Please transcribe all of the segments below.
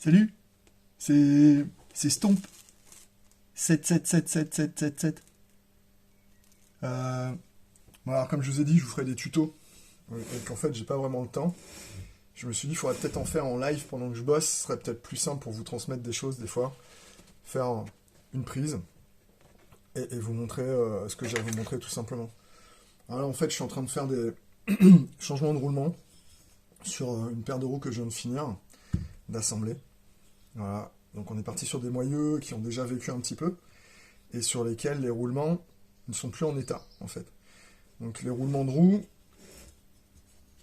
Salut, c'est Stomp. 7. Bon, alors, comme je vous ai dit, je vous ferai des tutos. Et qu'en fait, j'ai pas vraiment le temps. Je me suis dit, il faudrait peut-être en faire en live pendant que je bosse. Ce serait peut-être plus simple pour vous transmettre des choses des fois. Faire une prise et vous montrer ce que j'ai à vous montrer tout simplement. Alors là, en fait, je suis en train de faire des changements de roulement sur une paire de roues que je viens de finir d'assembler. Voilà. Donc on est parti sur des moyeux qui ont déjà vécu un petit peu et sur lesquels les roulements ne sont plus en état en fait. Donc les roulements de roues,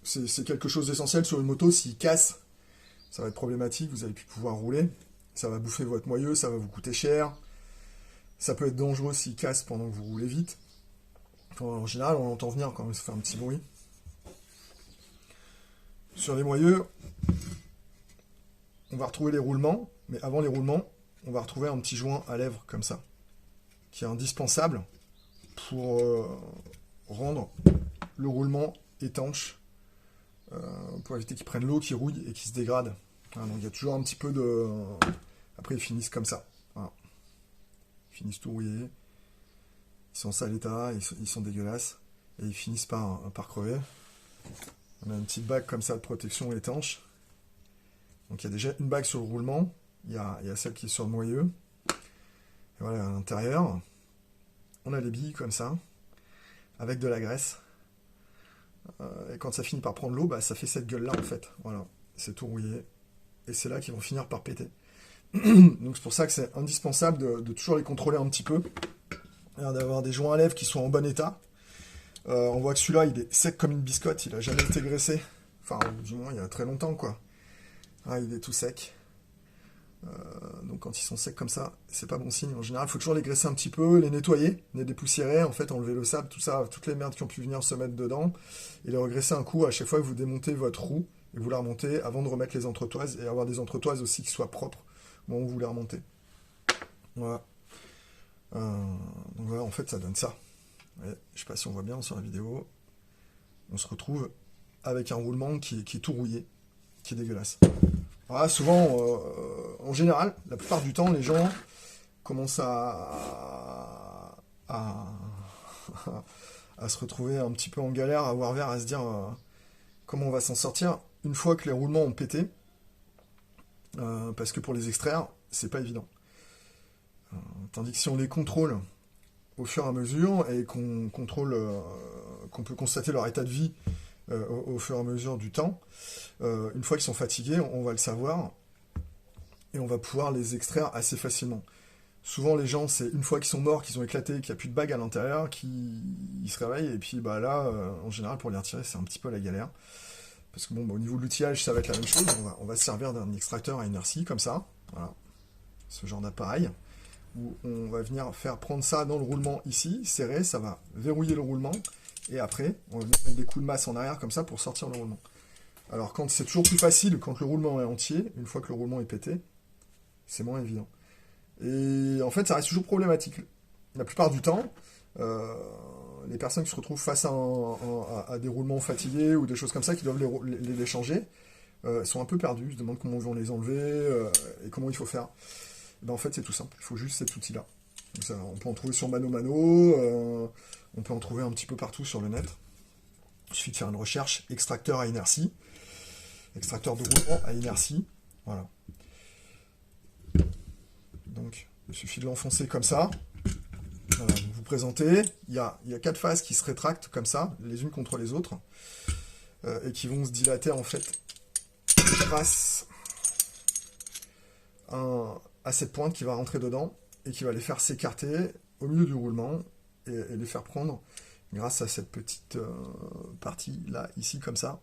c'est quelque chose d'essentiel sur une moto. S'ils cassent, ça va être problématique, vous allez plus pouvoir rouler. Ça va bouffer votre moyeu, ça va vous coûter cher. Ça peut être dangereux s'ils cassent pendant que vous roulez vite. Enfin, en général, on l'entend venir quand même, ça fait un petit bruit. Sur les moyeux, on va retrouver les roulements, mais avant les roulements, on va retrouver un petit joint à lèvres comme ça, qui est indispensable pour rendre le roulement étanche, pour éviter qu'il prenne l'eau, qu'il rouille et qu'il se dégrade. Voilà, donc il y a toujours un petit peu de... Après, ils finissent comme ça. Voilà. Ils finissent tout rouillés. Ils sont en sale état, ils sont dégueulasses. Et ils finissent par crever. On a une petite bague comme ça de protection étanche. Donc il y a déjà une bague sur le roulement. Il y a celle qui est sur le moyeu. Et voilà, à l'intérieur, on a les billes comme ça, avec de la graisse. Et quand ça finit par prendre l'eau, bah, ça fait cette gueule-là en fait. Voilà, c'est tout rouillé. Et c'est là qu'ils vont finir par péter. Donc c'est pour ça que c'est indispensable de toujours les contrôler un petit peu. D'avoir des joints à lèvres qui sont en bon état. On voit que celui-là, il est sec comme une biscotte. Il a jamais été graissé. Enfin, du moins, il y a très longtemps, quoi. Ah, il est tout sec. Donc quand ils sont secs comme ça, c'est pas bon signe. En général, il faut toujours les graisser un petit peu, les nettoyer, les dépoussiérer, en fait, enlever le sable, tout ça, toutes les merdes qui ont pu venir se mettre dedans, et les regraisser un coup à chaque fois que vous démontez votre roue, et vous la remontez avant de remettre les entretoises, et avoir des entretoises aussi qui soient propres au moment où vous les remontez. Voilà. Donc voilà, en fait, ça donne ça. Ouais, je sais pas si on voit bien sur la vidéo. On se retrouve avec un roulement qui est tout rouillé, qui est dégueulasse. Voilà, souvent, en général, la plupart du temps, les gens commencent à, à se retrouver un petit peu en galère, à avoir vert, à se dire comment on va s'en sortir une fois que les roulements ont pété. Parce que pour les extraire, c'est pas évident. Tandis que si on les contrôle au fur et à mesure et qu'on contrôle, qu'on peut constater leur état de vie au fur et à mesure du temps, une fois qu'ils sont fatigués, on va le savoir et on va pouvoir les extraire assez facilement. Souvent les gens, c'est une fois qu'ils sont morts, qu'ils ont éclaté, qu'il n'y a plus de bague à l'intérieur, qu'ils se réveillent et puis bah là, en général pour les retirer, c'est un petit peu la galère. Parce que bon, bah, au niveau de l'outillage, ça va être la même chose. On va se servir d'un extracteur à inertie comme ça, voilà, ce genre d'appareil, où on va venir faire prendre ça dans le roulement ici, serrer, ça va verrouiller le roulement, et après, on va venir mettre des coups de masse en arrière comme ça pour sortir le roulement. Alors quand c'est toujours plus facile quand le roulement est entier, une fois que le roulement est pété, c'est moins évident. Et en fait, ça reste toujours problématique. La plupart du temps, les personnes qui se retrouvent face à des roulements fatigués ou des choses comme ça, qui doivent les changer, sont un peu perdus, se demandent comment ils vont les enlever et comment il faut faire. Et ben en fait, c'est tout simple, il faut juste cet outil-là. Donc ça, on peut en trouver sur Mano Mano, on peut en trouver un petit peu partout sur le net. Il suffit de faire une recherche extracteur à inertie, extracteur de roulement à inertie, voilà. Donc, il suffit de l'enfoncer comme ça. Voilà, vous vous présentez, il y a 4 faces qui se rétractent comme ça, les unes contre les autres, et qui vont se dilater en fait grâce à cette pointe qui va rentrer dedans et qui va les faire s'écarter au milieu du roulement et les faire prendre grâce à cette petite partie là, ici comme ça,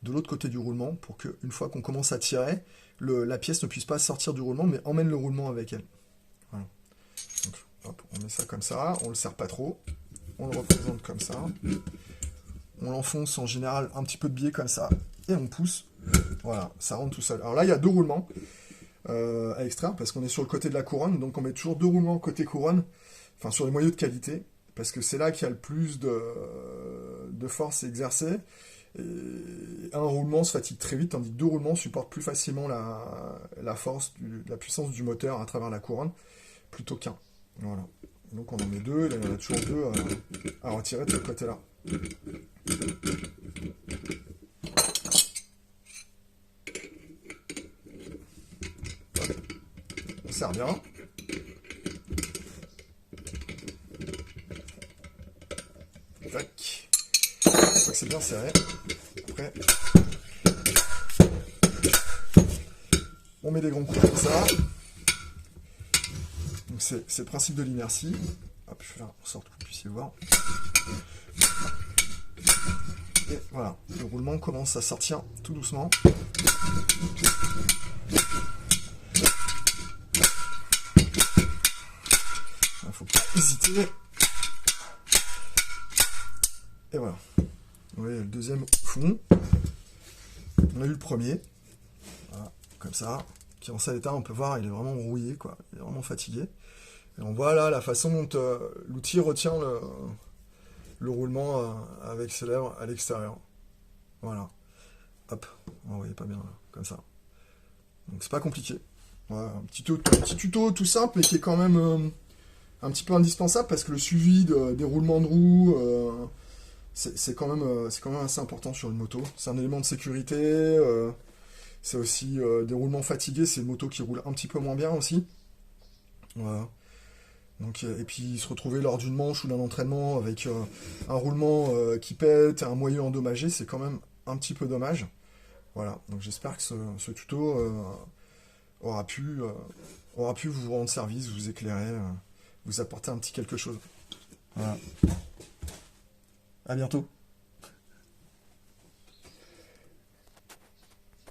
de l'autre côté du roulement, pour qu'une fois qu'on commence à tirer, la pièce ne puisse pas sortir du roulement mais emmène le roulement avec elle. Voilà. Donc, hop, on met ça comme ça, on le serre pas trop, on le représente comme ça, on l'enfonce en général un petit peu de biais comme ça, et on pousse, voilà, ça rentre tout seul. Alors là, il y a 2 roulements à extraire, parce qu'on est sur le côté de la couronne, donc on met toujours 2 roulements côté couronne, enfin sur les moyeux de qualité, parce que c'est là qu'il y a le plus de force exercée, Et un roulement se fatigue très vite, tandis que deux roulements supportent plus facilement la force, la puissance du moteur à travers la couronne, plutôt qu'un. Voilà. Donc on en met deux, et là, il y en a toujours deux à retirer de ce côté-là. On serre bien. Tac. Une fois que c'est bien serré, après, on met des grands coups comme ça. Donc c'est le principe de l'inertie. Hop, je fais là en sorte que vous puissiez voir. Et voilà, le roulement commence à sortir tout doucement. Il ne faut pas hésiter. Et voilà. Vous voyez, le deuxième fond. On a eu le premier. Voilà, comme ça. Qui en sale état, on peut voir, il est vraiment rouillé, quoi. Il est vraiment fatigué. Et on voit là la façon dont l'outil retient le roulement avec ses lèvres à l'extérieur. Voilà. Hop, vous voyez pas bien, là, comme ça. Donc c'est pas compliqué. Voilà, un petit tuto tout simple, mais qui est quand même un petit peu indispensable, parce que le suivi des roulements de roues, c'est quand même assez important sur une moto. C'est un élément de sécurité. C'est aussi des roulements fatigués, c'est une moto qui roule un petit peu moins bien aussi. Voilà. Donc, et puis se retrouver lors d'une manche ou d'un entraînement avec un roulement qui pète, un moyeu endommagé, c'est quand même un petit peu dommage. Voilà, donc j'espère que ce tuto aura pu vous rendre service, vous éclairer, vous apporter un petit quelque chose. Voilà. À bientôt.